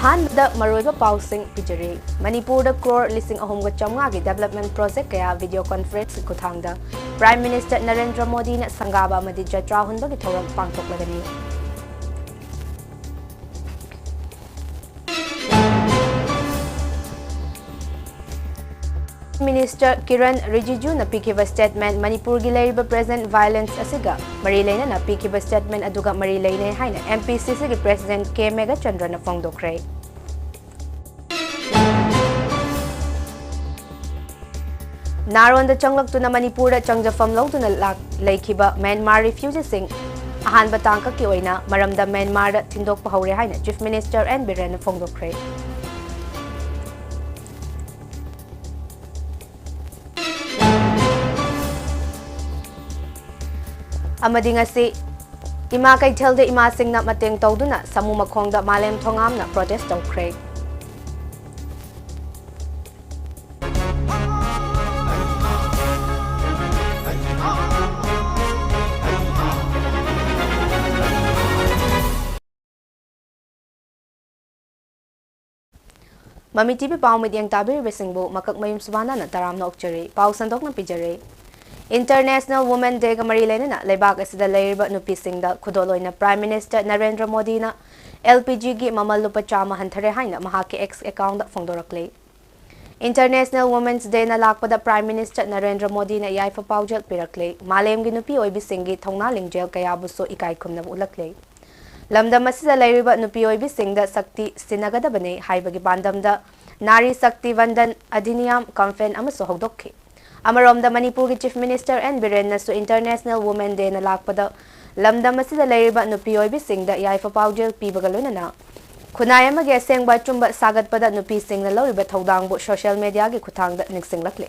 अहानबदा मरोइबा पाउसिंग पिजरे Manipur crore listing ahomga chamga gi development project kaya video conference kuthangda Prime Minister Narendra Modi na sangaba amadi jatra hunba gi thoram pangthoklagani Minister Kiran Rijiju na pikiba statement Manipur gi leiriba present violence asiga mari leina na pikiba statement aduga mari leine haina MPCC gi President K Mega Chandra na fongdokre Naron da changlak tu na Manipur da changjafam lo tu na laikhiba Myanmar refugees sing ahan batangka ki oina maram da Myanmar da thindok pa hore haina Chief Minister N Biren na fongdokre Amadi ngasi ima kaithel de ima singna mateng tawduna samu makhongda malem thongamna protest tawkhre Mami TV pau midyang tabir besingbu makak mayum SUBHANA na taramna okchari pau sandok na pijare International Women Day gamari lena lebak asida leiriba nupi singda khudoloina Prime Minister Narendra Modi na LPG gi mamal lupa chama hanthare haina mahaki X account fongdorakle International Women's Day na lakpada Prime Minister Narendra Modi na yaifa paujal pirakle malem gi nupi oibi singi thongna lingjel kaya buso ikai khumna ulakle lamdam asida leiriba nupi oibi singda sakti sinagada bane haibagi bandamda Nari Sakti Vandan Adhiniyam campaign amaso hogdokhe Amarom da Manipur ki Chief Minister N Biren na su International Women Day na lakpada lamdam asida leiriba nupi oibi singda yaifa paujel pibagaloina na khunayama ge sengba chumba sagat pada nupi singna loriba thodangbu social media gi khuthangda ningsinglakle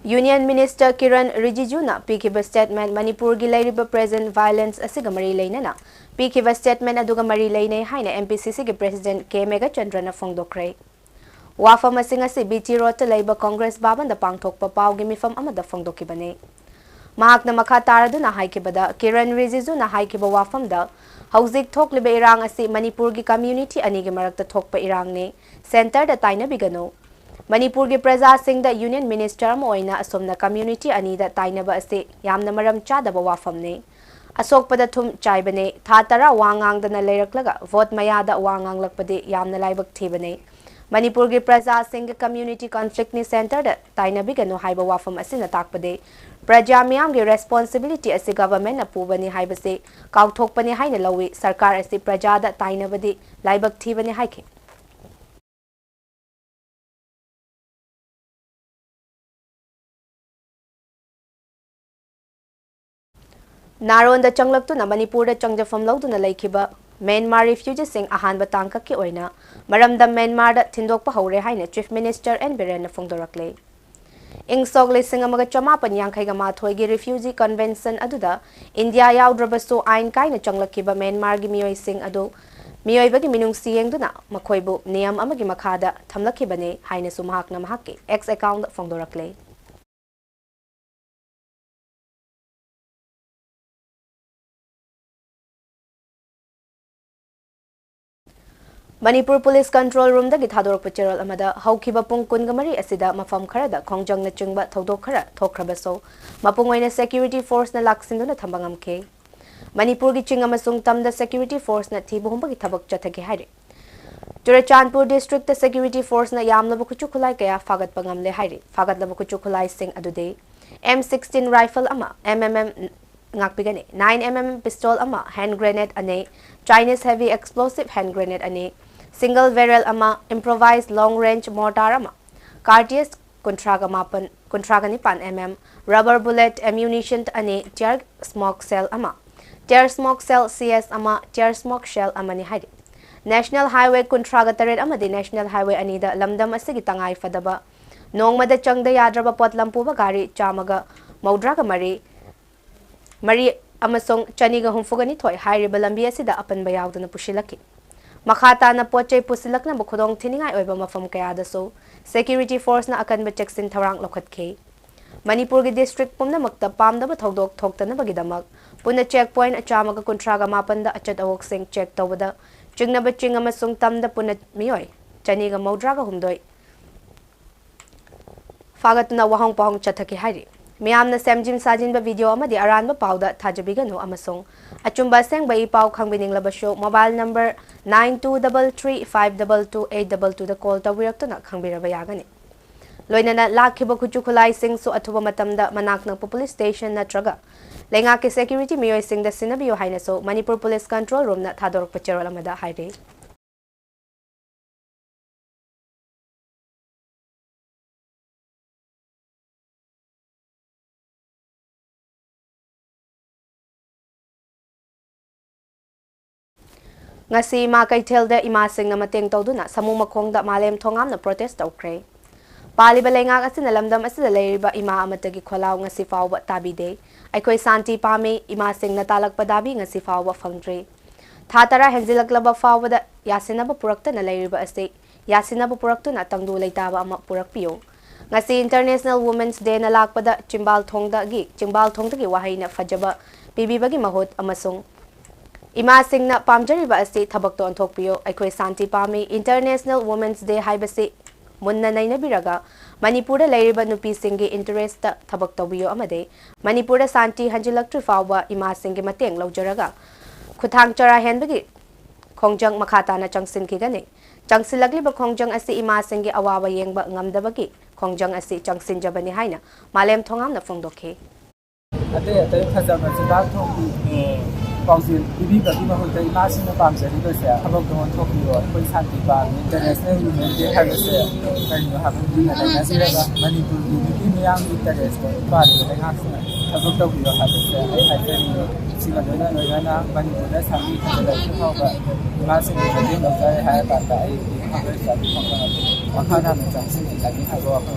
Union Minister Kiran Rijiju na pikiba statement Manipur gi leiriba present violence asiga mari leina na pikiba statement aduga mari leine haina MPCC gi President K Mega Chandra na fongdokre Wafa masing asi BT Road ta leiba Congress baban da pangthokpa pau gi mifam amada fongdokibane mahak na makha taradu na haikibada Kiran Rijiju na haikiba wafam da hauzik thokliba irang asi Manipur gi community ani gi marakta thokpa irang ne center da taina bigano Manipur gi praja singh da Union Minister moina asomna community ani da tainaba ase yamna maram chadaba wafam ne asok pada thum chaibane thatara wangang da na leiraklaga vote maya da wangang lakpade yamna laibak thibane Manipur gi praja singh community conflict ni center da tainabi gano haiba wafam asina takpade praja miyam gi responsibility ase government na pubani haibase kauthokpani haina lawi sarkar ase praja da tainabadi laibak thibane haike Naron da changlak tu na Manipur da changjafam lo tu na laikhiba Myanmar refugees sing ahan batangka ki oina maram da Myanmar da thindok pa hore haina Chief Minister N Biren na fongdorakle ing sok le sing amaga chamapan yangkhai ga ma thoi gi refugee convention aduda India yaudраbaso ain kai na changlakiba Myanmar gi mioi sing adu mioi bagi minung sieng duna makhoibu niyam amagi makhada thamlakibane haina su mahak na mahak X account fongdorakle Manipur Police Control Room da githadorok pachirol amada haukiba pung kungamari asida mafam khara da khongjang na chingba thodok khara thokrabaso mapungoina security force na laksindu na thambangam ke Manipur gi chingama sung tam da security force na thibu humba gi thabak chathage haire Churachandpur district da security force na yamla bu kuchu khulai kaya fagat pangam le haire fagat la bu kuchu khulai sing adude M16 rifle ama MMM ngakpigane 9mm pistol ama hand grenade ane Chinese heavy explosive hand grenade ane single barrel ama improvised long range mortar ama Cartier kontraga mapan kontraga ni pan mm rubber bullet ammunition ane tear smoke cell ama tear smoke cell CS ama tear smoke shell ama ni haidi National Highway kontraga tared ama di National Highway ani da lamdam asigi tangai fadaba nongmada changda yadraba potlampu ba gari chamaga maudraga mari amasong chaniga humfugani thoi hairiba lambi asida apan bayawduna pushilaki Makhatana poche pusilakna bukhudong tiningai oiba mafam kayadaso security force na akanba cheksin tharang lokhatke. Manipur gi district pumna makta pamdaba thodok thoktana bagidamak puna checkpoint achamaga kuntraga mapanda achat awok sing check tawada chingnaba chingama sung tamda puna miyoi chaniga maudraga humdoi fagatuna wahong pahong chathaki hari Miyamna semjim sajinba video amadi aranba pauda thajabiganu amasung achumba sengba ipau khangbininglaba show mobile number 9233522822 da call tawiraktuna khangbiraba yagani loinana lakhiba khuchu khulai sing su athuba matamda manakna police station natraga lenga ke security miyoi sing da sinabiyo haina so Manipur police control room na thadorok pachero amada haire Ngasi ma kaithelda ima singna mateng tawduna samu makhongda malem thongamna protest tawkre paliba lengak asina lamdam asida leiriba ima amatagi kholaw ngasi fawba tabide aikhoi santi pame ima singna talakpa dabi ngasi fawba fangdre thatara henjilaklaba fawbada yasinaba purakta na leiriba ase yasinaba puraktuna tangdu leitaba ama purakpiyo ngasi International Women's Day na lakpada chimbal thongdagi wahaina fajaba bibibagi mahut amasung Ima singna pamjariba ase thabakto anthokpiyo aikhoi santi pami International Women's Day haibase munna nainabiraga Manipura leiriba nupi singi interest ta thabak tawbiyo amade Manipura santi hanjilaktri fawba ima singi mateng laujaraga khuthang chara henbagi khongjang makhatana changsin kigane changsilagli khongjang ase ima singi awaba yengba ngamdabagi khongjang ase changsin jabani haina malem thongam na phongdokhe ate khajaba chibal thongbi Council bibi bagi mahulta imasi na pamjari ko siya habang tuwan thokbiyo koi santi pa International Women's Day haibase kanyo habang dinala siraga Manipur bibi miyang interest ko pali ko haksina habang thokbiyo haibase ay haibase sila doina Manipur na santi khajaba thokba imasi na din lojay haibata ay habang sabi khongka makana na changsin lagi haibo ako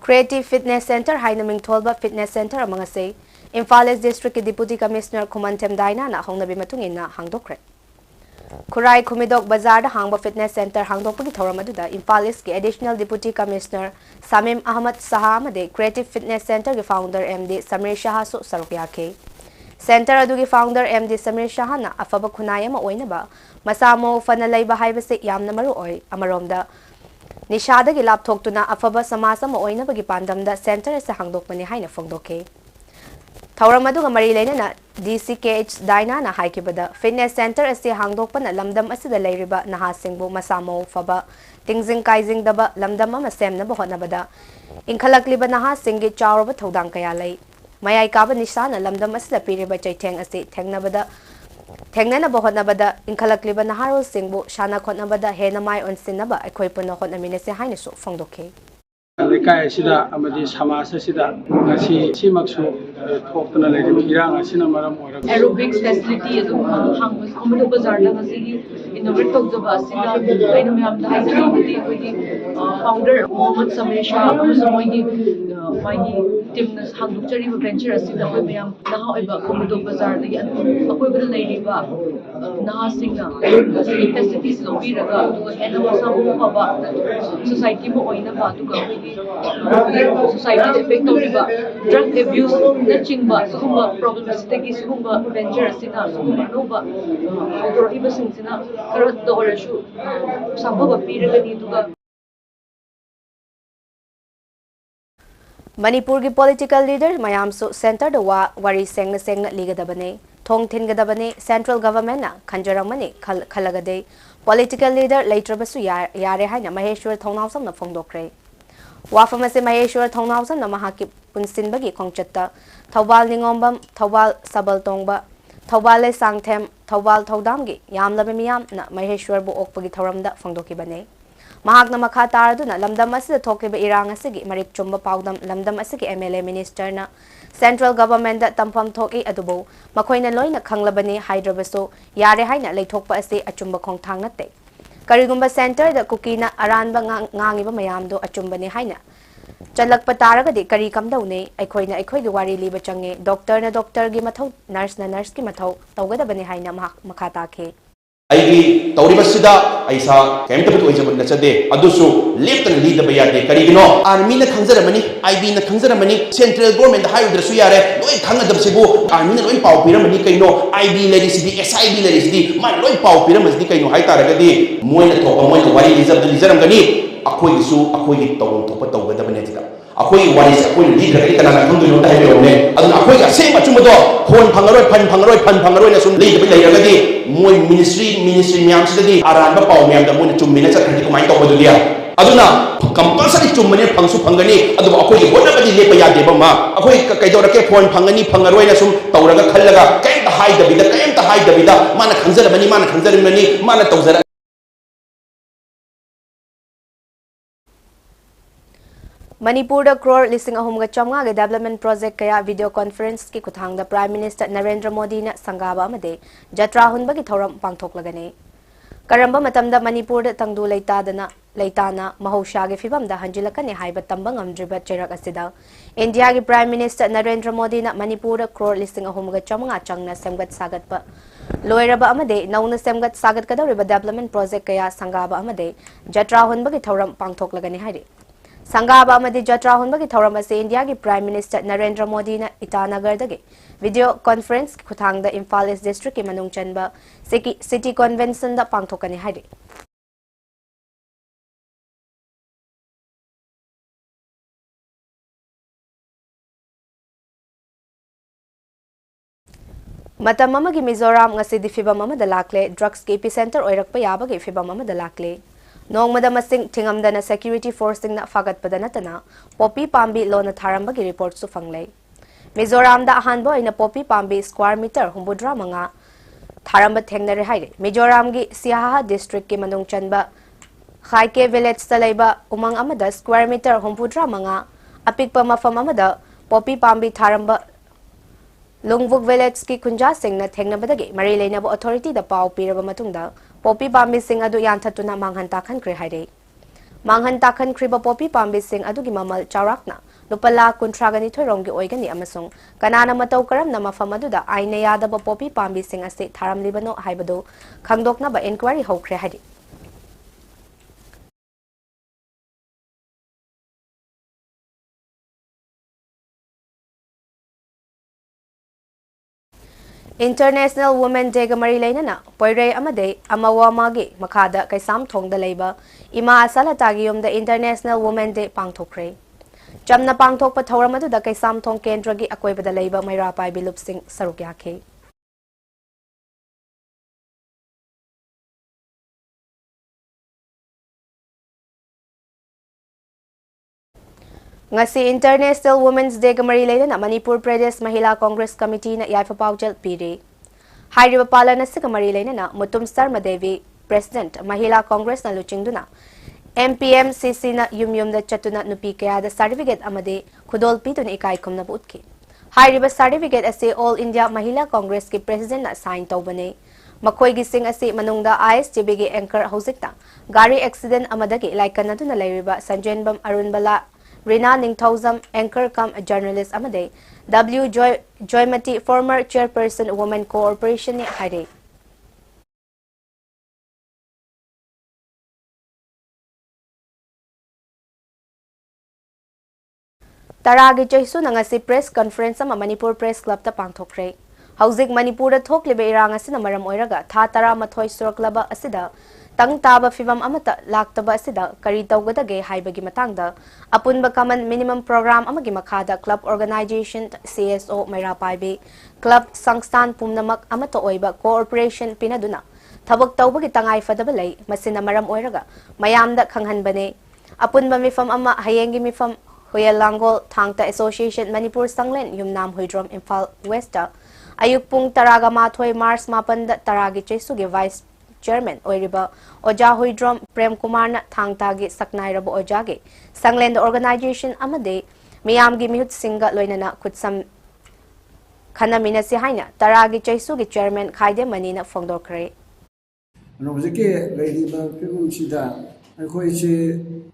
Creative Fitness Center haina mingtholba Fitness Center amanga se Imphal East District Deputy Commissioner Kumantem Daina na hongnabi matungin na hangdokre Kurai Kumidok Bazar da hangba Fitness Center hangdokpagi thoram aduda Imphal East ki Additional Deputy Commissioner Samim Ahmad Saha amade Creative Fitness Center ki founder MD Samir Shah su sarukya ke Center adugi founder MD Samir Shah na afaba khunai ama oinaba masamo fana leiba haibase yamna maru oi amaromda Nishada gi lapthok tuna afaba samasa ma oina bagi pandamda center sa hangdokmani haina phongdokhe Thauram aduga mari leina DCKH Daina na haikibada fitness center ase hangdokpana lamdam asida leiriba nahasingbu masamo faba tingzing kaizing daba lamdam ama semna bahonabada inkhalakliba nahasingi chawraba thodang kaya lei mayai kaba nishana lamdam asida piriba chaitheng ase thengnabada Thengnana bahonabada inkhalakliba naharol singbu shana khotnabada henamai onsinaba aikhoi puna khotnamine se haina su phongdokhe Lekai sida amadi samasa sida ngasi simaksu thokna lerim irang asina maram ora aerobics facility adu hang komodo bazar da ngasi innovate tokjaba asina aina myam da haidrobati koi founder Mohammed Samir Shah amogi team na hangdukchari venture asina koi myam naha oiba komodo bazar da akoi bada leiriba naha singna facilities lo biraga to hena masamu baba society mo oina ba to ga society effect oriba drug abuse na chingba sugumba problems teki sugumba venture asina sugumba noba authority sina karat do orashu sambhava piragani duga Manipur ki political leader mayam su center da wari sengna ligadabane thong thingadabane central government na khanjaramani khalagade political leader leitrabasu yare haina Maheshwar Thongnawsam na phongdokre Wafamase Maheshwar Thongnawsam na mahaki punsinbagi khongchatta Thawbal Ningombam Thawbal Sabal Tongba Thawbal Sangthem Thawbal Thodamgi yamlabe miyam na Maheshwar bu okpagi thoramda phongdokibane Mahakna makha taraduna lamdam asida thokiba irang asigi marik chumba paudam lamdam asigi MLA minister na central government da tampam thoki adubo makhoina loina khanglabani hydrabaso yare haina leithokpa ase achumba khongthang natte Karigumba center da kukina aranba ngangiba mayamdo achumbani haina चलक तारगदि करी कमदौने अखोइना अखोइगी वारी leap चंगे doctor की मथौ nurse की मथौ तौगदबने हाइना मखा ताखे अगी तौरीबसिदा ऐसा कैमतबत ओइजब नचदे अदुसु लेप्तन लीदब यादे करिगिनो army न खंजरमनी IB न खंजरमनी सेंट्रल गवर्नमेंट हाइद्रसु यारे लोई खंगदबसिबु आर्मी न लोई पाउ पिरमनी कइनो आईबी लेरिसिदी एसआईबी लेरिसिदी मा लोई पाउ पिरमसदी कइनो हाइतारगदि मोइना थोप मोइना वारी लिजरमगनी अखोइगिसु अखोइगी तौम थोप तौगदबने जिदा अखोई वारी से अखोई लीद्रगदि कनाना खंगदुनो ताइबेओने अदुन अखोई असेंग चुमदो फोन फंगरोय फन फंगरोय न सुम लीदब लेरगदि मोई मिनिस्ट्री म्याम सिददी आरानबा पाउ म्याम दा मोइना चुम्मिना चखदि कमाई तौबदुदिया अदुना कंपल्सरी चुम्मने फंगसु फंगनी अदुबा अखोई होनबदि लेप यादेबा मा अखोई कइदोरके फोन फंगनी फंगरोय न सुम तौरगा खल्लगा कयंता हाइदबिदा माना खंजरमनी माना तौजरा मणिपुर क्रोर लिसिंग अहुमगा चमगा के डेवलपमेंट प्रोजेक्ट कया वीडियो कॉन्फ्रेंस की कुथांग प्राइम मिनिस्टर नरेंद्र मोदी ने संगाबा अमदे जत्रा हुनबगी थौरम पांगथोकलगने करंबा मतमदा मणिपुर तंगदु लेताना महौशागे फिबमदा हंजिलकने हाइबा तंबा ngamdriba चेरक असिदा इंडिया की प्राइम मिनिस्टर नरेंद्र मोदी ने मणिपुर क्रोर लिसिंग अहुमगा चमगा चंगना सेमगत सागतपा लोयरबा अमदे नौना सेमगत सागतकदौरिबा डेवलपमेंट प्रोजेक्ट कया संगाबा अमदे जत्रा हुनबगी थौरम पांगथोकलगने हाइरे संगाबा अमदि जत्रा हुनबगी थौरम असे इंडिया की प्राइम मिनिस्टर नरेंद्र मोदी ने ईटानगर दगे वीडियो कॉन्फ्रेंस खुथांगदा इम्फाल ईस्ट डिस्ट्रिक्ट की मनुंग चनबा सिटी कन्वेंशन दा पांगथोकने हाइरे मतम अमगी मिजोराम ngasi फिबम अमदा लाक्ले ड्रग्स के एपिसेंटर ओइरकपा याबगे फिबम अमदा लाक्ले नोंगमदा मसिंग थिंगमदना सिक्योरिटी फोर्सिंग फागतपदा नतना पोपी पाम्बी लोना थारंबगी रिपोर्ट सु फंगले मिजोराम दा अहानबो इन पोपी पाम्बी स्क्वायर मीटर हुंबुद्रा मंगा थारंब थेंगनरे हाइरे मिजोराम की सियाहा डिस्ट्रिक्ट के मनुंग चनबा खाइके विलेज तलैबा उमंग अमदा स्क्वायर मीटर हुंबुद्रा मंगा अपिकपा मफम अमदा पोपी पाम्बी थारंब लुंगबुक विलेज की खुंजा सिंगना थेंगनबदगे मरी लेनबो अथॉरिटी दा पाउ पीरबा मतुंगदा पोपी पाम्बी सिंग अदु यानथतुना मांगहन ताखनख्रे हाइरे मांगहन ताखनख्रिबा पोपी पाम्बी सिंग अदुगी ममल चावराकना लुपा लाख 132 रोंगी ओइगनी अमसुंग कनाना मतौ करमना मफम अदुदा आइना यादबा पोपी पाम्बी सिंग असे थारमलिबनो हाइबदो खंगदोकनाबा इंक्वायरी हौख्रे हाइरे इंटरनेशनल वुमेन डे गा मरी लेना पोइरे अमदे अमवामागी मखादा कैसाम थोंगदा लेबा इमा असलतागी युमदा इंटरनेशनल वुमेन डे पांगथोखरे चमना पांगथोकपा थौरम अदुदा कैसाम थोंग केंद्रगी अकोइबदा लेबा मैरा पाइबी लुपसिंग सरुक याखे ngasi इंटरनेशनल वुमेन्स डे गा मरी लेना मणिपुर प्रदेश महिला कांग्रेस कमिटी ना याइफा पाउजल पीरे हाइरिबा पालन असिगा मरी लेना मुतुम शर्मा देवी प्रेसिडेंट महिला कांग्रेस ना लुचिंगदुना एमपीएमसीसी ना युमयुमदा चतुना नुपी कयादा सर्टिफिकेट अमदे खुदोल पीतुन इकाई खुमना बुतखि हाइरिबा सर्टिफिकेट असे ऑल इंडिया महिला कांग्रेस की प्रेसिडेंट ना साइन तौबने मखोइगी सिंग असे मनुंगदा आईएसटीबी गे एंकर हौजिकता गाड़ी accident अमदगे लाइकनदुना लेरिबा संजयनबम अरुणबला Rina Ningthozam anchor cum journalist amade W Joymati former chairperson women corporation ni haire Taragi chaisu nangasi press conference ama Manipur Press Club ta pangthokre Hauzik Manipur da thoklibe irang asina maram oiraga tha tara mathoi suraklaba asida तंग ताबा फिवम अमता लाक्तबा असिदा करी तौगदगे हाइबगी मतंगदा अपुनबा common minimum programme अमगी मखादा club organisation CSO Meira Paibi club संस्थान पुमनमक अमता ओइबा कोऑपरेशन पिनदुना थबक तौबगी तंगाई फदबा लै मसिना मरम ओइरगा मयामदा खंगहनबने अपुनबा मिफम अमा हयेंगी मिफम हुयल लांगोल थांगता एसोसिएशन मणिपुर संगलेन युमनाम हुइड्रोम इम्फाल वेस्ट अयुक पुंग तरागा माथोय मार्च मापन तरागी चेसुगे vice Chairman Oiriba Oja Huidrom Prem Kumar na Thangtagi Saknairabo Ojage Sangland Organization Amade Miyamgi Mihut Singa Loinana Kutsam Kanamina Sihaina Taragi Chaisugi Chairman Kaide Manina Fondokre Nozike Lady Pibu Chida ꯑꯩꯈꯣꯏꯁꯤ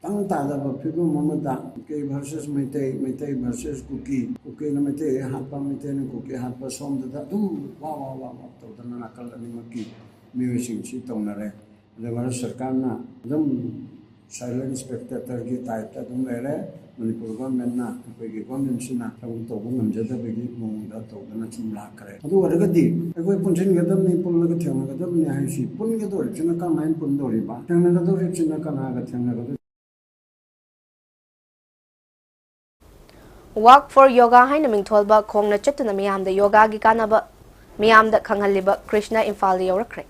ꯇꯪ ꯇꯥꯗꯕ ꯐꯤꯕꯝ ꯑꯃꯗ Kuki versus Meitei Meitei versus ꯀꯨꯀꯤꯅ ꯃꯩꯇꯩ ꯍꯥꯠꯄ ꯃꯩꯇꯩꯅ ꯀꯨꯀꯤ ꯍꯥꯠꯄ ꯁꯣꯝꯗꯗ ꯑꯗꯨꯝ ꯋꯥ ꯇꯧꯗꯅ ꯅꯥꯀꯜ ꯑꯅꯤꯃꯛꯀꯤ ꯃꯤꯑꯣꯏꯁꯤꯡꯁꯤ ꯇꯧꯅꯔꯦ ꯑꯗ ꯚꯥꯔꯠ ꯁꯔꯀꯥꯔꯅ ꯑꯗꯨꯝ ꯁꯥꯏꯂꯦꯟ ꯁ꯭ꯄꯦꯛꯇꯦꯇꯔꯒꯤ ꯇꯥꯏꯞꯇ ꯑꯗꯨꯝ ꯂꯩꯔꯦ ꯃꯅꯤꯄꯨꯔ ꯒꯣꯔꯃꯦꯟꯅ ꯑꯩꯈꯣꯏꯒꯤ ꯒꯣꯔꯃꯦꯟꯁꯤꯅ ꯊꯕꯛ ꯇꯧꯕ ꯉꯝꯖꯗꯕꯒꯤ ꯃꯑꯣꯡꯗ ꯇꯧꯗꯅ ꯁꯨꯝ ꯂꯥꯛꯈ꯭ꯔꯦ ꯑꯗꯨ ꯑꯣꯏꯔꯒꯗꯤ ꯑꯩꯈꯣꯏ ꯄꯨꯟꯁꯤꯟꯒꯗꯕꯅꯤ ꯄꯨꯜꯂꯒ ꯊꯦꯡꯅꯒꯗꯕꯅꯤ ꯍꯥꯏꯁꯤ ꯄꯨꯟꯒꯗꯧꯔꯤꯕꯁꯤꯅ ꯀꯃꯥꯏꯅ ꯄꯨꯟꯗꯧꯔꯤꯕ ꯊꯦꯡꯅꯒꯗꯧꯔꯤꯕꯁꯤꯅ ꯀꯅꯥꯒ ꯊꯦꯡꯅꯒꯗꯧꯔꯤꯕ Walk for Yoga haina mingtholba khongna chatuna miyamda yoga gi kanaba miyamda khanghalliba Krishna Imphal yorakre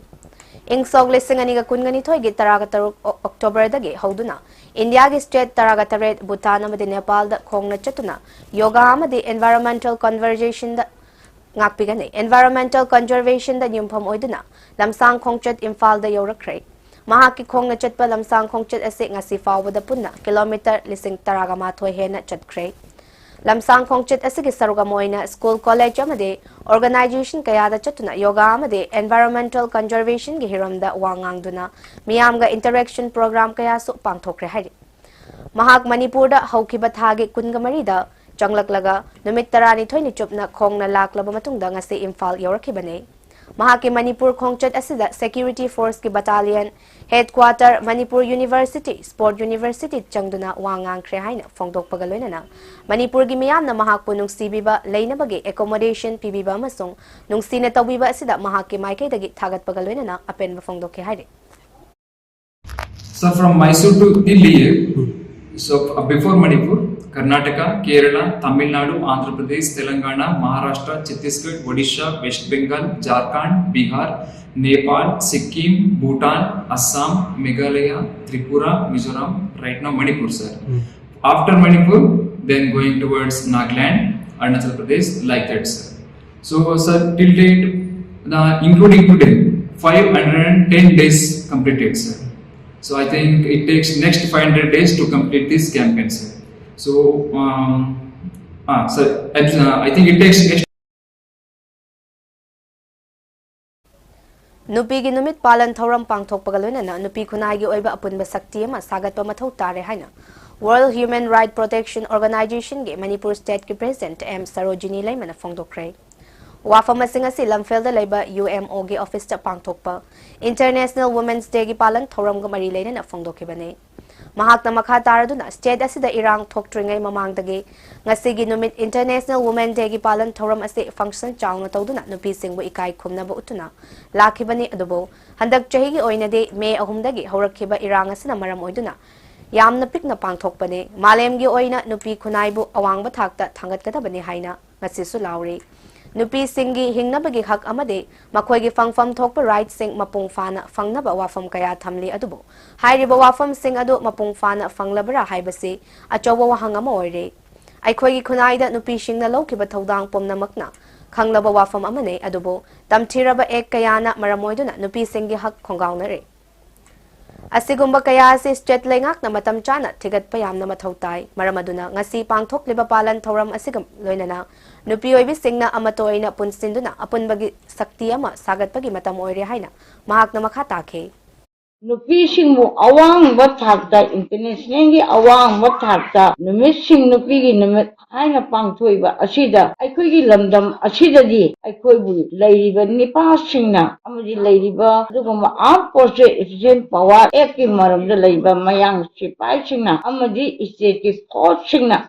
ing sok lisingani ga kungani thoigi taraga taruk October dagi hoduna India gi state taraga taret Bhutan amadi Nepal da khongna chatuna yoga amadi environmental conservation da ngakpigani environmental conservation da nyumpham oiduna lamsang khongchat Imphal da yorakre mahaki khongna chatpa lamsang khongchat ase ngasi fawda punna kilometer lising taraga ma thoi hena chatkre lamsang khongchat asigi saruga moina school college amade organization kayada chatuna yoga amade environmental conservation gi hiramda wangangduna miyamga interaction program kaya su pangthokre hari mahak Manipur da haukiba thagi kungamari da changlaklaga numit tarani thoini chupna khongna laklaba matungda ngasi Imphal yorakibane mahaki Manipur khongchat asida security force ki battalion headquarter Manipur University Sport University changduna wangang khre haina phongdok pagaloina Manipur gi miyamna mahak punung sibiba leinabagi accommodation pibiba masung nungsina tawbiba asida mahaki maikai dagi thagat pagaloina apen phongdok ke haide. So from Mysore to Delhi, so before Manipur, Karnataka, Kerala, Tamil Nadu, Andhra Pradesh, Telangana, Maharashtra, Chhattisgarh, Odisha, West Bengal, Jharkhand, Bihar, Nepal, Sikkim, Bhutan, Assam, Meghalaya, Tripura, Mizoram, right now Manipur, sir. After Manipur, then going towards Nagaland, Arunachal Pradesh, like that, sir. So, sir, till date, including today, 510 days completed, sir. So I think it takes next 500 days to complete this campaign, sir. So, sir, I think it takes next. Nupi gi numit palan thoram pangthok pagaloina na nupi khunai gi oiba apunba sakti ama sagatpa mathau tare haina World Human Rights Protection Organization gi Manipur State ki President M Sarojini Laimana phongdokre wafam asing asi lamfel da laiba UMO gi office ta pangthokpa International Women's Day gi palan thoram ga mari leina na phongdokibane mahakna makha taraduna state asida irang thoktringai mamangdagi ngasi gi numit International Women's Day gi palan thoram ase function chawna tawduna nupi singbu ikai khumna ba utuna lakhibani adubo handak chahi gi oinade May 3 dagi horakhiba irang asina maram oiduna yamna pikna pangthokpane malem gi oina nupi khunaibu awangba thakta thangatgadabani haina ngasi su lauri nupi singi hingnabagi hak amade makhoigi fangfam thokpa right sing mapung fana fangnaba wafam kaya thamli adubo hairiba wafam sing adu mapung fana fanglabara haibase achowa wahang ama oire aikhoigi khunaida nupi singna laukiba thodang pomnamakna khanglaba wafam amane adubo tamthiraba ek kayana maramoiduna nupi singi hak khongaunare asigumba kaya ase state lengak na matam chana thigat payamna mathautai maramaduna ngasi pangthok liba palan thoram asigam loinana nupi oibi singna amatoina punsinduna apunbagi sakti ama sagatpagi matam oire haina mahakna makha takhe nupi singmu awang bathakta internationally awang bathakta numit sing nupi gi numit haina pangthoiba asida aikoi gi lamdam asida di aikoi bu leiriba nipa singna amadi leiriba duguma armed forces efficient power ekki maramda leiba mayang sipai singna amadi state ki force singna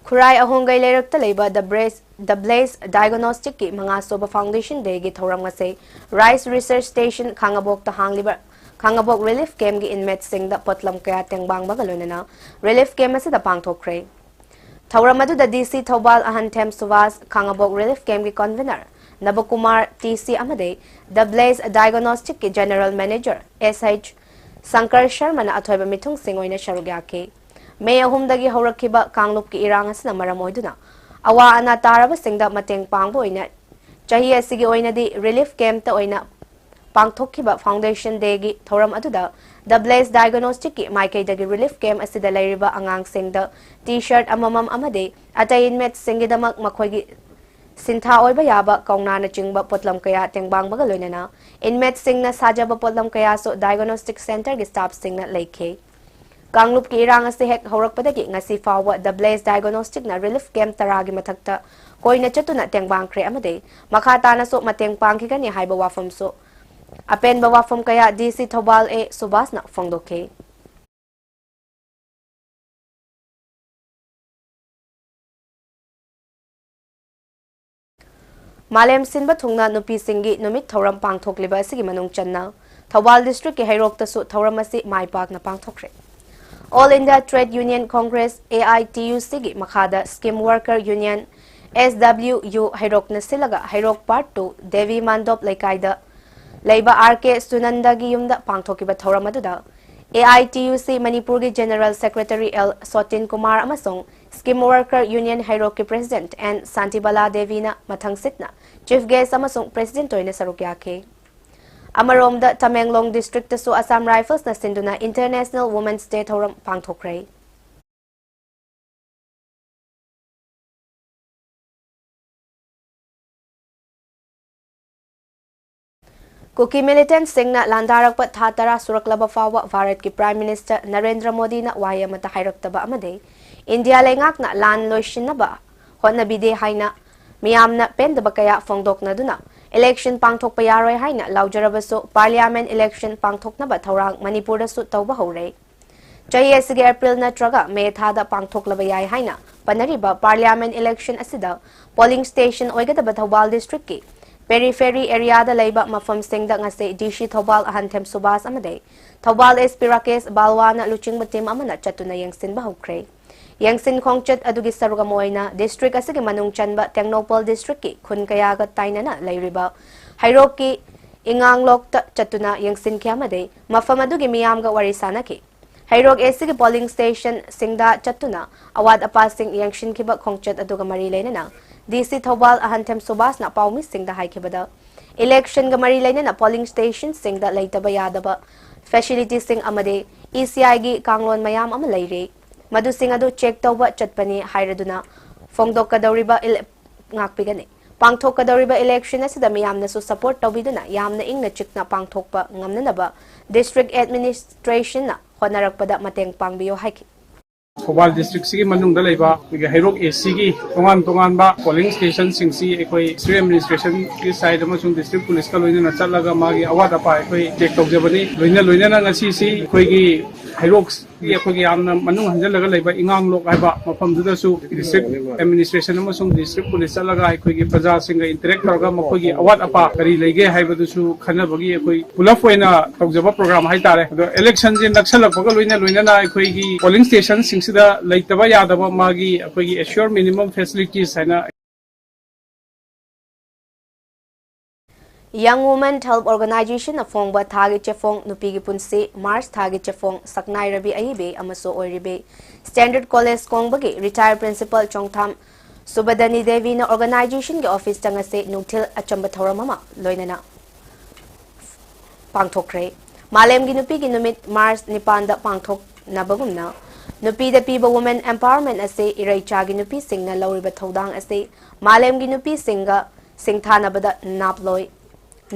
Kurai ahongai leirakta leiba the Blaze Diagnostic ki manga soba foundation day gi thoram ngase Rice Research Station khangabok ta hangliba khangabok relief camp gi inmate sing da potlam kaya tengbang bagalona relief camp ase da pangthokre thoram adu da DC Thobal Ahantem Suvas khangabok relief camp gi convener Nabakumar TC amade the Blaze Diagnostic ki general manager SH Sankar Sharma na athoiba mithung sing oina sharugya ke May 3 dagi horakhiba kanglup ki irang asna maramoiduna awa ana taraba singda mateng pangbo oina chahi asigi oina di relief camp ta oina pangthokhiba foundation day gi thoram aduda the Blaze Diagnostic ki maikai dagi relief camp asida lairiba angang singda t-shirt amamam amade atay inmate singidamak makhoigi Sintha oiba yaba kaungna na chingba potlam kaya tengbang baga loinana inmate singna sajaba potlam kaya so diagnostic center gi staff singna leikhe Kanglup ki irang ase hek horakpadagi ngasi fawa the Blaze Diagnostic na relief camp taragi mathakta koina chatuna tengbang kre amade makata na so mateng pangki kani haiba wafam so apen ba wafam kaya DC Thobal e Subhana fongdokhe Malem sinba thungna nupi singi numit thoram pangthokliba asigi manung channa Thobal district ke hairok ta su thoram asi maipak na pangthokre All India Trade Union Congress AITUC gi makhada Scheme Worker Union SWU hairok na silaga hairok part 2 Devi Mandop Laikaida Leiba RK Sunanda gi yumda pangthokiba thoram aduda AITUC Manipur gi General Secretary L Sotin Kumar amasong Scheme Worker Union hairok ki President and Santibala Devi na mathang sitna Chief Guest amasong President toina sarukyake Amarom da Tamenglong District su Assam Rifles na sinduna International Women's Day thoram pangthokre. Kuki militant singna landarakpa thatara suraklaba fawa Bharat ki Prime Minister Narendra Modi na waya mata hairaktaba amade India lengak na lan loishinaba hotna bide haina miyamna pendaba kaya fongdokna duna Election pangthok payaroi haina laujarabaso Parliament election pangthok na ba thorang Manipur da su tawba hore Chahi asige April na traga May thada pangthok labayai haina panariba Parliament election asida polling station oigadaba Thobal district ki periphery area da laiba mafam singda ngase DC Thobal ahantem subas amade Thobal SP Rakesh Balwana luching matim amana chatuna yangsin bahukre Yangsin Khongchat adugi saruga moina district asige manung chanba Technopol district ki khun kaya ga tainana lairiba hairok ki inganglok ta chatuna yangsin kyamade mafam adugi miyam ga warisana ki hairok asige polling station singda chatuna awad apasing yangshin kiba Khongchat aduga mari leinana DC Thobal ahantem subas na paumi singda haikibada election ga mari leinana polling station singda leitaba yadaba facility sing amade ECI gi kanglon mayam ama leire Madu sing adu check tawba chatpani hairaduna fongdok kadawriba ngakpigani pangthok kadawriba election asida miyamna su support tawbiduna yamna ingna chikna pangthokpa ngamnanaba district administration na honarakpada mateng pangbiyo haiki Thobal district sigi manung da laiba ga hairok AC gi tongan ba polling station singsi ekoi district administration ki side amasung district police ka loina na chalaga magi awada pa ekoi check tawjabani loina na ngasi si ekoi gi hairok gi ekoi gi amna manung hanjalaga laiba ingang lok haiba mafam duda su district administration amasung district police chalaga ekoi gi praja singa interact tawga makoi gi awada pa kari leige haiba du su khana bagi ekoi pulaf oina tawjaba program hai tare election ji naksalak baga loina na ekoi gi polling station sida laitaba yadaba magi akogi assure minimum facilities haina Young Women Help Organization afongba thagi chefong nupigi punsi Mars thagi chefong saknai rabi aibe amaso oiribe Standard College kongbagi retired principal Chongtham Subhadani Devi na organization ge office tangase nungthil achamba thoramama loinana pangthokre malem gi nupigi numit Mars nipanda pangthok nabagumna Nupi da piba women empowerment ase irai chagi nupi singna lauriba thodang ase malem gi nupi singa singthana bada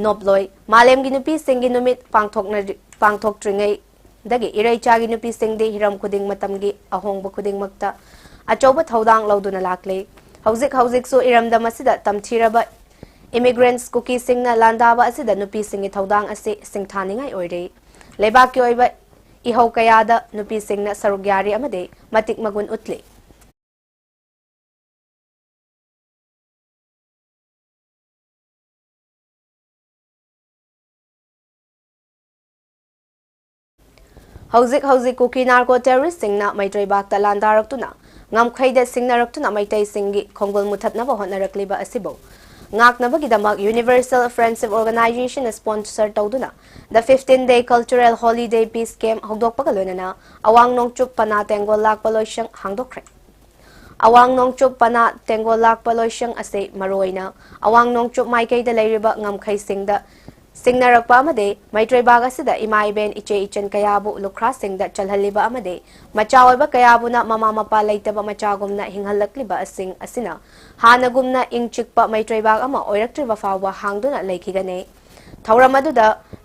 noploi malem gi nupi singi numit pangthok tringai dagi irai chagi nupi singde hiram khuding matam gi ahongba khuding makta achoba thodang lauduna lakle hauzik so iram da masida tamthiraba immigrants cookie singna landaba asida nupi singi thodang ase singthaningai oire lebak ki oiba Ihau kayada nupi singna sarugyari amade matik magun utli. Hauzik kuki narco terrorist singna maitray bakta landaraktuna ngam khayda singnaраktuna maitay singi khonggol muthatnaba hotnarakliba asibo. Ngaknabagidamag Universal Friendship Organization sponsor tawduna the 15-day cultural holiday peace camp hogdok pagalona awang nongchup pana tengol lakpaloyang hangdokre awang nongchup pana tengol lakpaloyang ase maroina awang nongchup maikay da layriba ngamkhay singda Singnarappa amade Maitroi Baga sida ima iben iche ichen kayabu lukra singda chalhaliba amade machaoiba kayabuna mama mapa leitaba machagumna hinghallakliba asing asina hanagumna ingchikpa Maitroi Baga ama oiraktriba fawba hangduna leikigane Thauramadu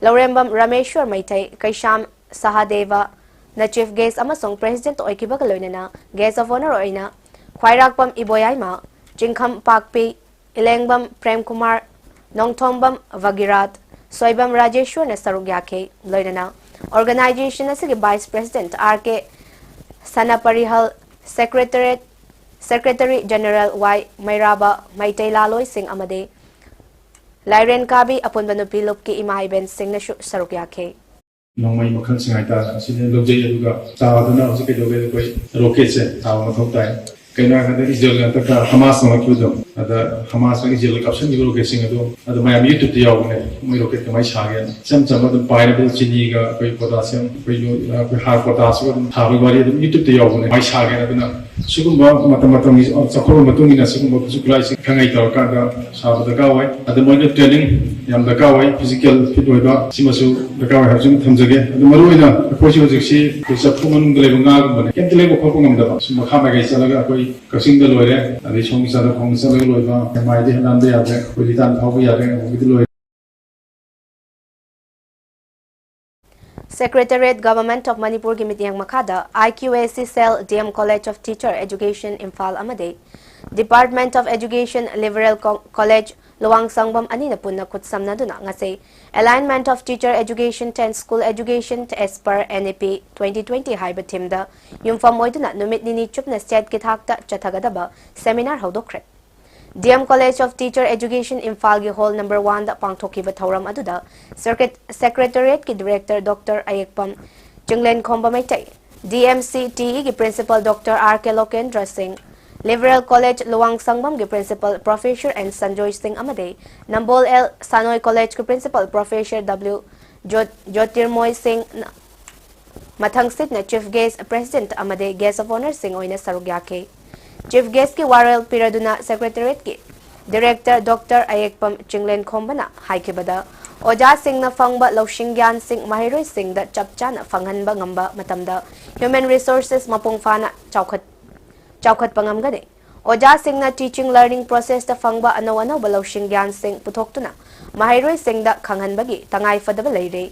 Laurembam Rameshwar Maitai Kaisham Sahadeva na Chief Guest amasong President Oikiba Kaloinana Guest of Honor Oina Khwairakpam Iboyaima Jingkham Pakpi Ilengbam Prem Kumar Nongthombam Vagirat Soibam Rajeshwar na Sarugyake Loinana Organization asigi Vice President RK Sanaparihal Secretary General Y Mairaba Maitai Laloi Singh Amade Lairen Kabi apun banupi lupki imai ben sing na sarukyake. Nongmai makhan singaita sine lobjai aduga tawaduna hojike doge koi rocket se tawa thoktai kaina kada Israel ga taka Hamas ma kyudo ada Hamas ma Israel caption ni rocket sing ado ada mai YouTube te yaw ne mai rocket mai shage sam sam ado pineapple chini ga koi potassium koi koi har potassium thabi bari ado YouTube te yaw ne mai shage aduna sugumba matam sakoro matungi na sugumba supply sing khangai tor ka da sabada ka wai ada moi training yam da ka wai physical fit oiba simasu da ka wai hajum thamjage adu maruina koisi hojiksi koisa phumanung dele nga gumane kentele ko khopung amda suma khama gai salaga koi kasing da loire adi song sa da khong sa loiba mai de nan de yabe koi litan phabu yabe hobi loire Secretariat Government of Manipur Gimitiang Makada IQAC Cell DM College of Teacher Education Imphal Amade Department of Education Liberal College Luang Sangbam Anina Punna Kutsamna Duna ngase Alignment of Teacher Education 10 School Education as per NAP 2020 haiba timda yumfam oiduna numit nini chupna state kithakta chathagadaba seminar hodokre DM College of Teacher Education Imphal gi Hall number 1 da pangthokiba thauram aduda Secretariat ki Director Dr. Ayekpam Chunglen Khomba Maitai DMCTE ki Principal Dr. R.K. Lokendra Singh Liberal College Luang Sangbam ki Principal Professor and Sanjoy Singh Amade Nambol L Sanoy College ki Principal Professor W Jyotirmoy Singh Mathang sit na Chief Guest President Amade Guest of Honor Singh oina sarugyake Chief Guest ki Warel Piraduna Secretariat ki Director Dr. Ayekpam Chinglen Khombana haikibada Oja Singh na fangba Lawshingyan Singh Mahiroi Singh da chapchana fanghanba ngamba matamda Human Resources mapung fana chawkhat pangamgane Oja Singh na teaching learning process da fangba ano Lawshingyan Singh puthoktuna Mahiroi Singh da khanghanbagi tangai fadaba leire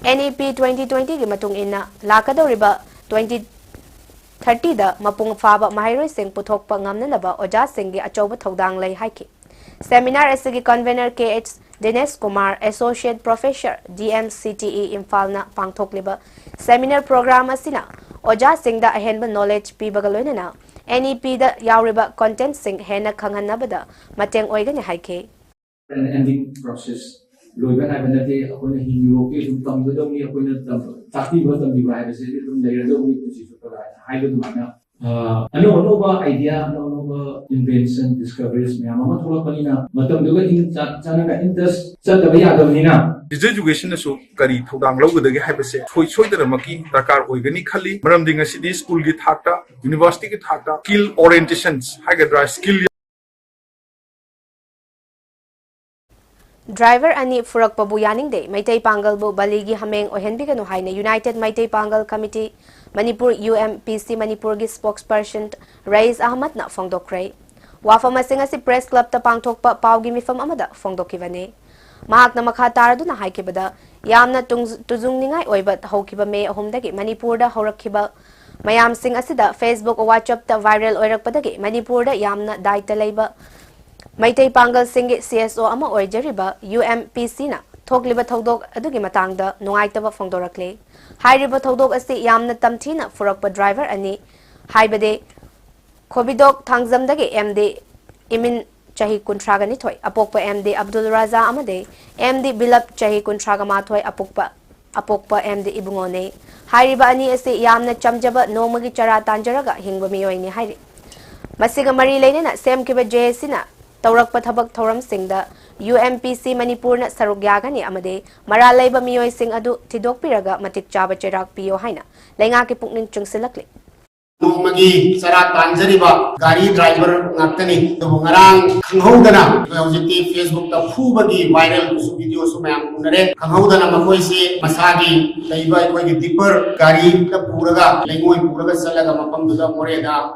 NAP 2020 gi matung inna lakadoriba 2030 da mapung faba Mahiroi Singh puthokpa ngamnanaba Oja Singh gi achoba thodang lei haiki Seminar asigi convener KH Dinesh Kumar Associate Professor DMCTE Imphal na pangthokliba seminar program asina Oja Singh da ahenba knowledge pibagaloinana NEP da yauriba content sing hena khanghanabada mateng oigani haike an ending process loiba na benate akona hinroke dum tamdodoni akona takti batam bibai bese dum leirado ni kuchi chukara haido dumana ano idea ano invention discoveries me ama thola panina matam duga in chana ka interest chadaba yadamnina Digital education so kari thodang lawgadagi haibase soidaramaki darkar oigani khali maram dinga sidi school gi thakta university gi thakta skill orientations hagadra skill Driver ani furak pabu yaning de Maitai Pangal bu baligi hameng ohenbiganu haina United Maitai Pangal Committee Manipur UMPC Manipur gi spokesperson Rais Ahmad na fongdokrai wafama singa si press club ta pangthokpa pawgi mifam amada fongdokivane mahak na makha taradu na haikibada yamna tuzung ningai oiba haukiba me ahomdagi Manipur da horakhiba mayam sing asida Facebook WhatsApp ta viral oirakpadagi Manipur da yamna daita leiba Maitai Pangal Singi CSO ama oijariba UMPC na thokliba thodok adugi matangda nungaitaba fongdorakle hairiba thodok asi yamna tamthina furakpa driver ani haibade Khobidok Thangzamdagi MD Imin Chahi Kuntragani Thoi Apokpa MD Abdul Raza Amade MD Bilap Chahi Kuntragama Thoi Apokpa MD Ibungone hairiba ani asi yamna chamjaba nomagi chara tanjaraga hingba miyoini hairi masiga mari leinena semkiba JSina Taurakpa thabak thoram singda UMPC Manipur na sarugyagani amade maralaiba miyoy sing adu tidokpiraga matik chaba cherak piyo haina lainga ki pukning chungsilakli Magi Sara Tanjariba, Gari driver Natani, the Bungarang, Kanghodana, Hojiti, Facebook, the Fubagi, viral video Sumam Kunare, Kanghodana Makoisi, Masagi, Laiba, Dipper, Gari, the Puraga, Lengo, Puraga Salaga, Mapam to the Moreda,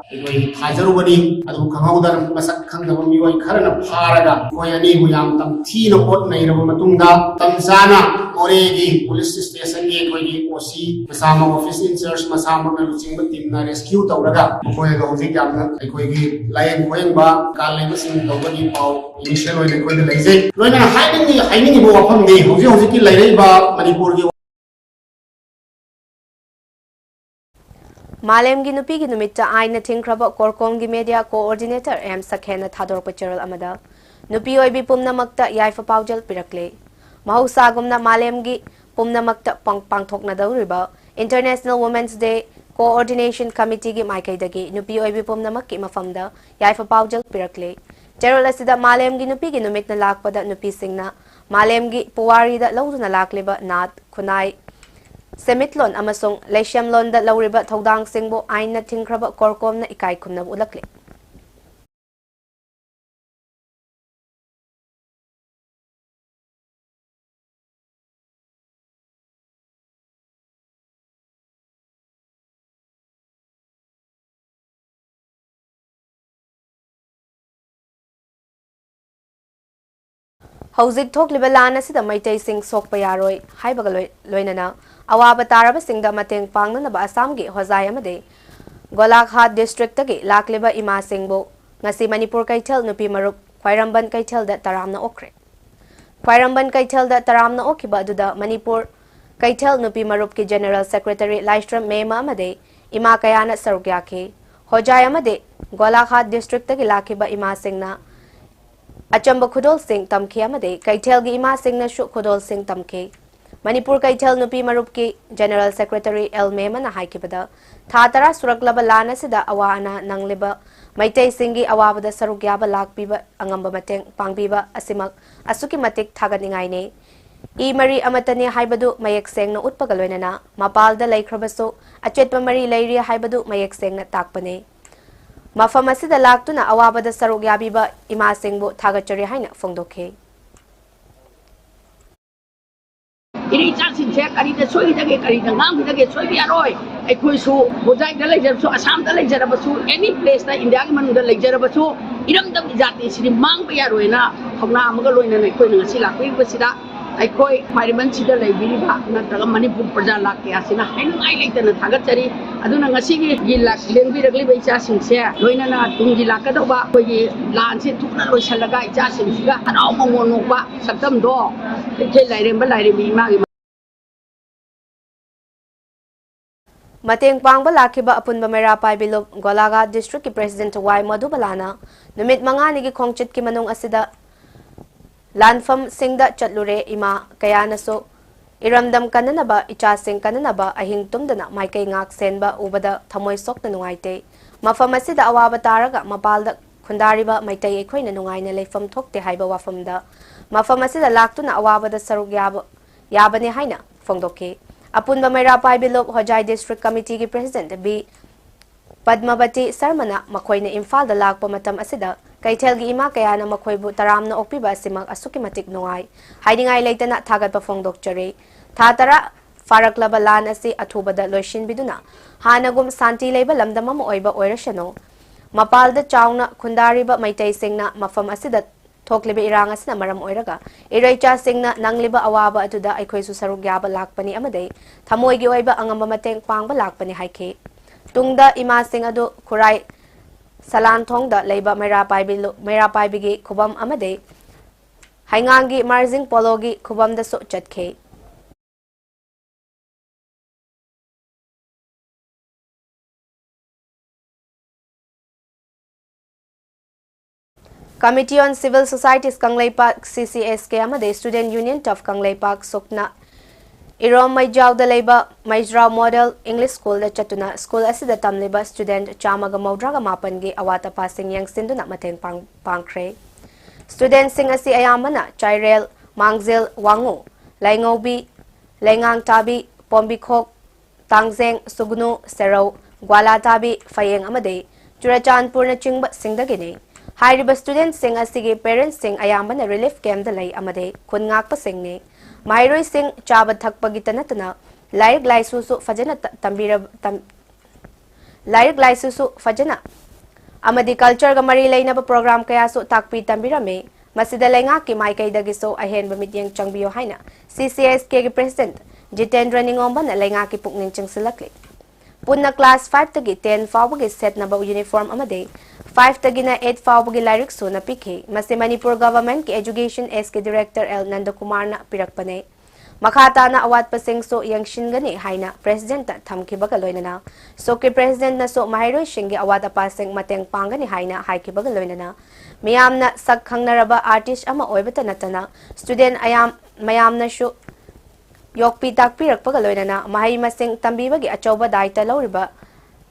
Hazarubani, Adu Kanghodan, Masak Kangami, Karana Paraga, Koyani, Muyam, Tam Tino Pot Naira Matunga, Tamzana, Moregi, police station, Osi, Masama office in search, Masama, Team rescue. Tauraga, Koya Gozi Gamma, Equigi, Lion Wemba, Kalimasi, Togani Pau, initial when the Lazy. When I'm hiding upon the Hosiki Laiba, Manipuri. Malemgi Nupigi Numita Aina Tinkraba Korkongi Media Coordinator M. Sakena Thador Pacheral Amada. Nupi Oibi Pumna Makta Yaifa Paujal Pirakle. Mahusagumna Malemgi Pumna Makta Pangtok Nadariba. International Women's Day Coordination Committee gi Maikai dagi Nupi Oibi Pumnamak ki mafamda Yaifa Paujal Pirakle. Cheryl asida Malem gi Nupi gi numit na lakpada Nupi Singna Malem gi Puwari da Laudu na lakliba Nat Kunai Semitlon amasong Leishamlon da Lauriba Thaudang Singbo Ain na Tingkraba Korkom na Ikai Kumna Ulakle. Hauzik Tok Libalana Sida Maitay Sing Sok Payaroi, Haibagaloi Loinana, Awaba Taraba Sing da Mateng Pangna na Asamgi, Hozayamade, Golaghat District Tagi, Lakliba Ima Singbo, Nasi Manipur Kaitel Nupi Marup, Quairamban Kaitel that Taramna Okre. Quairamban Kaitel that Taramna Okiba Duda, Manipur Kaitel Nupi Marupki General Secretary Lystrom Mema Amade, Ima Kayana Sarugyake, Hojayamade, Golaghat District Tagi Lakiba Ima Singna, Achamba Kudol Singh Tamke Amade, Kaitel gi Ima Singh na Shu Kudol Singh Tamke. Manipur Kaitel Nupi Marupki General Secretary El Mema na Haikibada, Tatara Suraklaba Lana Sida Awana Nangliba, Maitay Singi Awabada Sarugyaba Lakbiba, Angamba Mateng, Pangbiba, Asimak, Asuki Matik Taganingaine. E Marie Amatani Haibadu, Mayek Seng na Utpagaloinana, Mapalda Laikrabaso, Achetpa Marie Lairia Haibadu, Mayek Seng na Takpane. Mafamasida laktu na awabada sarugyabiba Ima Singbo Tagachari Haina Fongdoke. Ini cacing cek kari de soi dage kari de ngam dage soi biaroi. Ekoi su bojai de lejar su Assam de lejar basu any place na India ki manu de lejar basu iram dam jati sini mang biaroi na thongna amaga loina na ekoi ngasi lakwi basida ekoi parliament sida leibiri ba na taga Manipur praja lakke asina hain ai leitana thagachari aduna ngasi gi lak lengbi ragli ba icha singse loina na tungji lakada ba koi lan se thukna loisalaga icha singsiga anau mongonok ba sakdam do ke lairem ba lairem ma Mateng Pangba Lakiba Apun Bamera Pai Bilog Golaga District ki President Y Madhubalana Numit Mangani gi Khongchit ki Manung Asida Lanfam Singda Chatlure Ima Kayanaso Iramdam Kananaba Icha Sing Kananaba Ahing Tumdana Maikai Ngak Senba Ubada Thamoy Sok na Nungaite Mafamasida Awaba Taraga Mapalda Kundariba Maitai Ekoi na Nungaina Leifam Thokte Haiba Wafamda Mafamasida Laktu na Awabada Sarug Yabane Haina Fongdoke Apun Bamera Pai Bilog Hojai District Committee ki President B Padmabati Sarmana Makoy na Imphal da Lakpa Matam Asida Kaitel gi Ima Kayana Makoy bu Taram na Okpiba Simag Asuki Matik Nungai Haidingay Laitana Tagat pa Fongdok Chare Tatara Faraklaba Lan Asi Atubada Loishin Biduna Hanagum Santi Leba Lamdama Oiba Oirashano Mapalda Chawna Kundariba Maitay Singna Mafam Asida Tokliba Irang Asina Maram Oiraga Iraicha Singna Nangliba Awaba Atuda Aikoi Susarugyaba Lakpani Amade Tamoy gi Oiba Angamba Mateng Pangba Lakpani Haike Tungda Ima Sing Adu Kurai Salan Thongda Leiba Mera Pai Bigi Kubam Amade Haingangi Marzing Pologi Kubam da So Chatke Committee on Civil Societies Kanglei Park CCSK Amade Student Union of Kanglei Park Sukna Irom Maijau da Leiba Maijrao Model English School da Chatuna School Asida Tamliba Student Chamaga Maudraga Mapangi Awata Passing Yang Sinduna Mateng Pangkre Student Sing Asi Ayamana Chairel Mangzil Wangu Laingobi Lengang Tabi Pombikok Tangzeng Sugnu Serau Gwalatabi Fayeng Amade, Churachandpur Chingba Singdagini. Hairiba students sing asigi parents sing ayambana relief camp dalay Amade, Kunngakpa Singni. Mairoi sing Chabat Thakpagitanatana, Laik Laisusu Fajana Tambira Laik Laisusu Fajana. Amadi culture gamari lainaba program kaya so takpi tambirame. Masida lenga ki Maikai Dagiso ahen bamidyang Changbiyo Haina. CCSK President Jitendra Ningomba na lenga ki Pukning Changsilakli. Punna class 5 tagi 10 fawbagi set na ba uniform amade 5 tagi na 8 fawbagi lyric so na PK Masi Manipur government ki education SK director L Nandakumar na pirakpane makata na awat pasing so yang shingani haina president thamki bagaloy na so ki president na so mahiro shingi awat apasing mateng pangani haina haiki bagaloy na miyam na sakhang naraba artist ama oibata natana student ayam mayam na shu Yokpi takpi rakpagaloy na mahay masing tambibagi achoba daita lawriba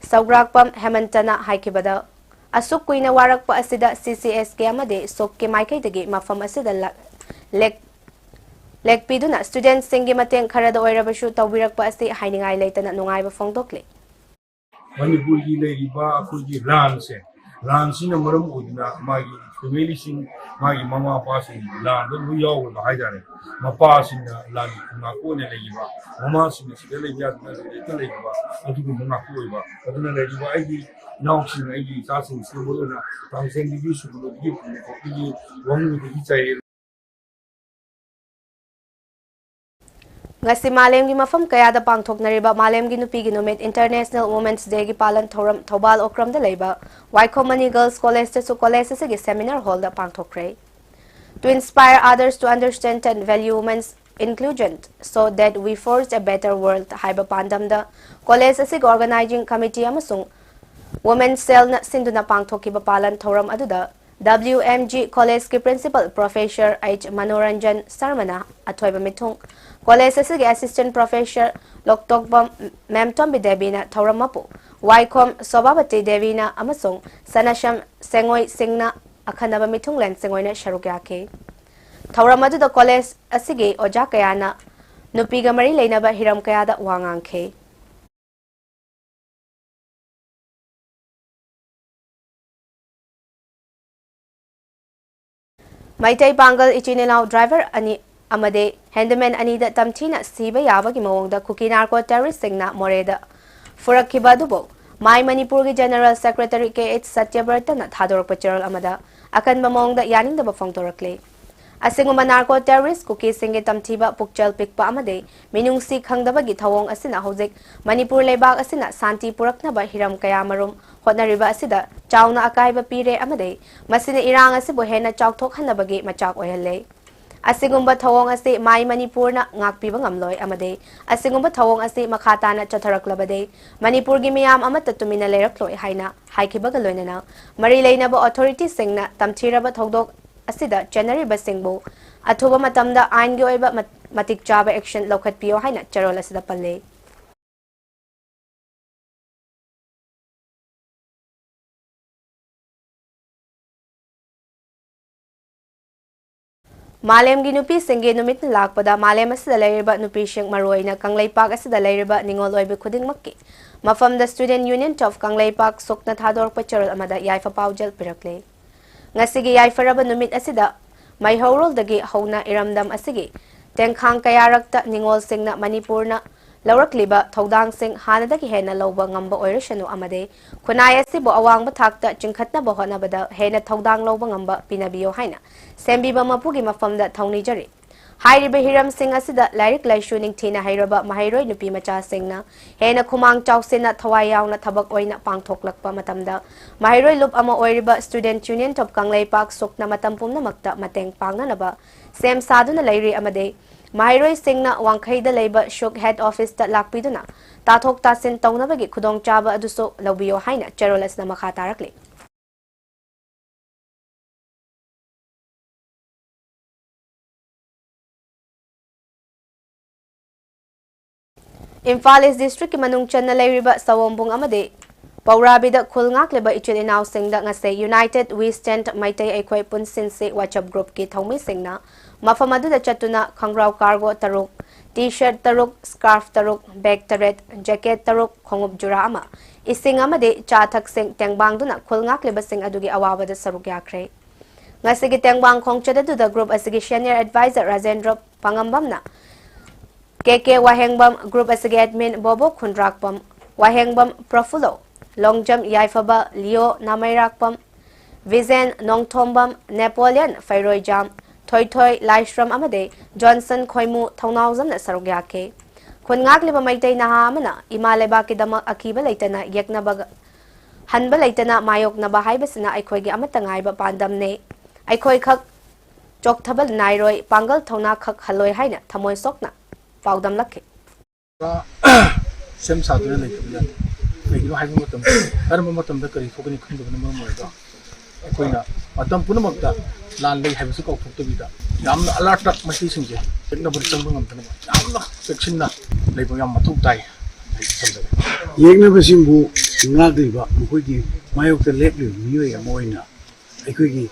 Saugrakpam Hemantana haikibada Asuk kuina warak pa asida CCSK amade sok ke maikay dagi mafam asida lekpido na students singi mateng karada oirabashu tawirak pa asi hainingay layta na nungay ba fongdokli Manipur gi leiriba akhoi lanse lansina maram udina magi family sing magi mama pa sing lan lu yaw ba haidare mapa sing lan na ko ne leiriba mama sing sida leiriba na leiriba adu ko mama ko ba aduna leiriba ai gi naw sing ai gi sa sing sulu na tang sing gi su lu gi ko gi wong gi chai Ngasi Malem gi mafam kaya da pangthok nariba Malem gi nupi gi numit International Women's Day gi palan thoram thobal okram da leiba Waikomani Girls College su college se gi seminar hall da pangthok rei to inspire others to understand and value women's inclusion so that we forge a better world haiba pandam da college se organizing committee amasung women's cell na sinduna pangthok ki ba palan thoram aduda WMG College ki Principal Professor H. Manoranjan Sarmana athoiba mithung College asigi Assistant Professor Loktokbam Memtombi Devina Thoramapu Waikom Sobabati Devina amasung Sanasham Sengoi Singna akhanaba mithung len sengoina sharukyake Thoramadu the college asigi oja kayana nupiga mari leinaba hiram kayada wangangke Maitai Bangal Ichinilao driver ani amade handyman ani da tamthina siba yabagi mawongda kuki narco terrorist singna Moreh da furakkiba dubo Mai Manipur gi General Secretary K.H. Satyabrata na thadorpa cheral amada akan mawongda yaning da bafongtorakle asinguma narco terrorist kuki singe tamthiba pukchal pikpa amade minungsi khangdaba gi thawong asina hojik Manipur lebak asina santi purakna ba hiram kaya marum hotnariba asida chauna akaiba pire amade masina irang asibo hena chawthok hanabagi machak oihale Asingumba thawong asi Mai Manipur na ngakpiba ngamloy amade asingumba thawong asi makhata na chatharaklabade Manipur gi miyam amata tumina leirakloi haina haikibaga loinana mari leinaba authority singna tamthiraba thodok asida January basingbo athoba matamda ain gi oiba matik chaba action lokhatpiyo haina charol asida palle Malem gi nupi singe numit na lakpada Malem asida leiriba nupi sing maroina Kanglaipak asida leiriba ningol oibe khuding makki mafam the student union of Kanglaipak sokna thador pacharol amada yaifa paujal pirakle ngasigi yaifaraba numit asida mai horol dagi hauna iramdam asigi tengkhang kayarakta ningol singna Manipurna laurakliba thodang sing hanadagi hena loba ngamba oirashanu amade khunai asibo awangba thakta chingkhatna ba honabada hena thodang loba ngamba pinabiyo haina sembiba mapugi mafamda thongni jari hairiba hiram sing asida lairik laishuning thina hairaba mahairoi nupi macha singna hena khumang chawsena thawai yauna thabak oina pangthoklakpa matamda mahairoi lup ama oiriba student union top Kanglaipak sokna matam pumna makta mateng pangnanaba sem saduna lairi amade Mahairoi singna wangkhaida leiba shuk head office ta lakpiduna tathok tasin tawnabagi khudong chaba aduso lawbiyo haina cherolas na makha tarakle Imphal East District ki manung channa leiriba sawombung amade Paurabida khulngak leba ichil inaw singda ngase United We Stand Maitai Aikhoi Punsinse WhatsApp group ki thongmi singna mafamadu da chatuna khangrau cargo taruk t-shirt taruk scarf taruk bag taret jacket taruk khongup jura ama ising amade cha thaksing tengbang duna khulngak lebasing adugi awabada saruk yakre ngasigi tengbang khongchada du the group asigi senior advisor Rajendra Pangambamna KK Wahengbam group asigi admin Bobo Khundrakpam Wahengbam Profulo Longjam Yaifaba Leo Namairakpam Vizen Nongthombam Napoleon Fairoijam Toy Toy Laishram Amade Johnson Khoimu Thaunauzam na sarugyake khungak liba maitai naha amana imaleba kidama akiba leitana yaknabaga hanba leitana mayok na bahai basina aikhoi gi amata ngai ba pandam ne aikhoi khak chok thabal nairoi pangal thona khak haloi haina thamoi sokna paudam lakhe sem sa duna leitna leigino hai matam karma matam da kari thokani khundubna ma moida akoina matam punamakta lan lei haibasu ko thoktabida yamna alert tak masi singje tekna bur changba ngamtana yamna sectionna leibo yam mathu tai yekna basimbu ngakliba mukogi mayokta lepli miyoi amoina aikogi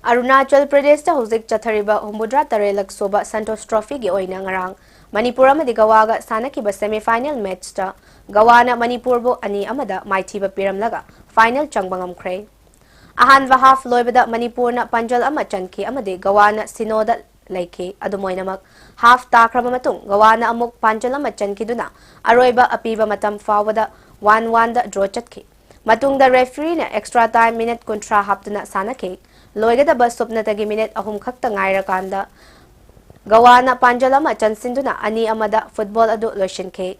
Arunachal Pradesh ta hozik chathariba Humudra Tarelak Soba Santos Trophy gi oina ngarang Manipur amadi Goa ga sanakiba semi final match ta Goa Manipur bo ani amada maithiba piramlaga final changbangam khrei ahanba half loibada Manipur na panjal ama chanki amade Goa sinoda laiki adumoinamak half takrama matung Goa amuk panjal ama chanki duna aroiba apiba matam fawada 1-1 da draw chatki matung da referee na extra time minute kontra haptuna sanaki loigada bus supnatagi minute ahum khakta ngaira kanda Goa panjal ama chansinduna ani amada football adu loishinke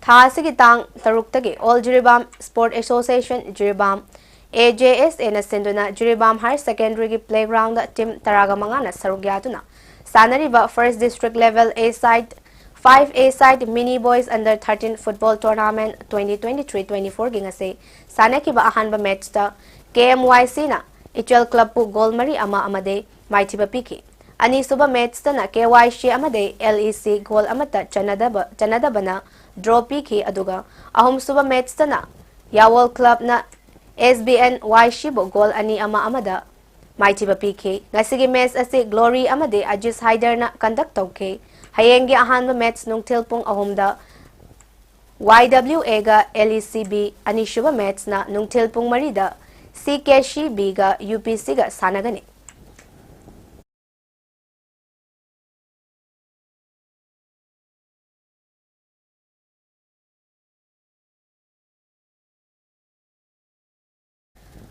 Thasigi tang taruktagi All Jiribam Sport Association Jiribam AJS na sinduna Jiribam Higher Secondary Playground team taraga mangana sarugyatuna sanariba first district level A side 5A side mini boys under 13 football tournament 2023-24 gingase sanakiba ahanba match ta KMYC na Ichel Club pu goal mari ama amade maithiba piki ani suba match ta na KYC amade LEC goal amata chanadaba na draw piki aduga ahum suba match ta na Yawol Club na SBN YC bo goal ani ama amada maithiba piki ngasigi match asi Glory amade Ajis Haider na conduct tawke hayengi ahanba match nung tilpung ahumda YWA ga LECB ani shuba match na nung tilpung marida CKCB ga UPC ga sanagani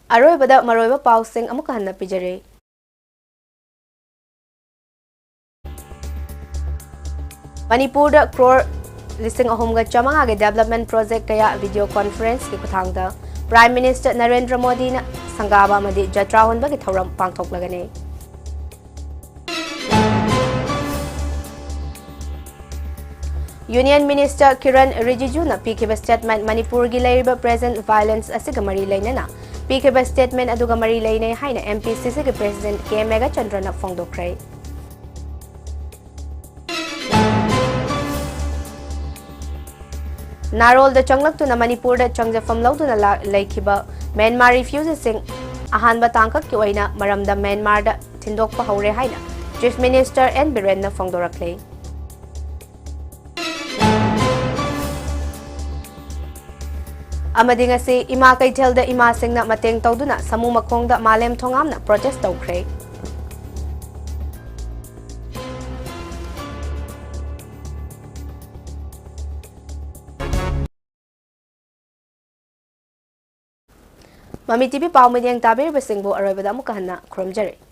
Aroibada maroiba pausing amuka hanna pijare Manipur da crore listing ahumga chamanga ge development project kaya video conference ki kuthangda Prime Minister Narendra Modi na sangaba madi jatra honba ki thoram pangthok lagane Union Minister Kiran Rijiju na pikiba statement Manipur gi lairiba present violence asiga mari lainana pikiba statement aduga mari lainai haina MPCC ki President K Mega Chandra na phongdokrai Narol da changlak tu na Manipur da changjafam lau tu na laikiba Myanmar refugees sing ahanba tangkak ki oina maramda Myanmar da tindokpa haure haina Chief Minister N Biren na phongdoraklei Amading asi ima kaithel da ima sing na mateng tawduna samu makhong da malem thongam na protest tawkhrei Mami TV pau mediang tabir besingbo aroibada mukahanna kromjare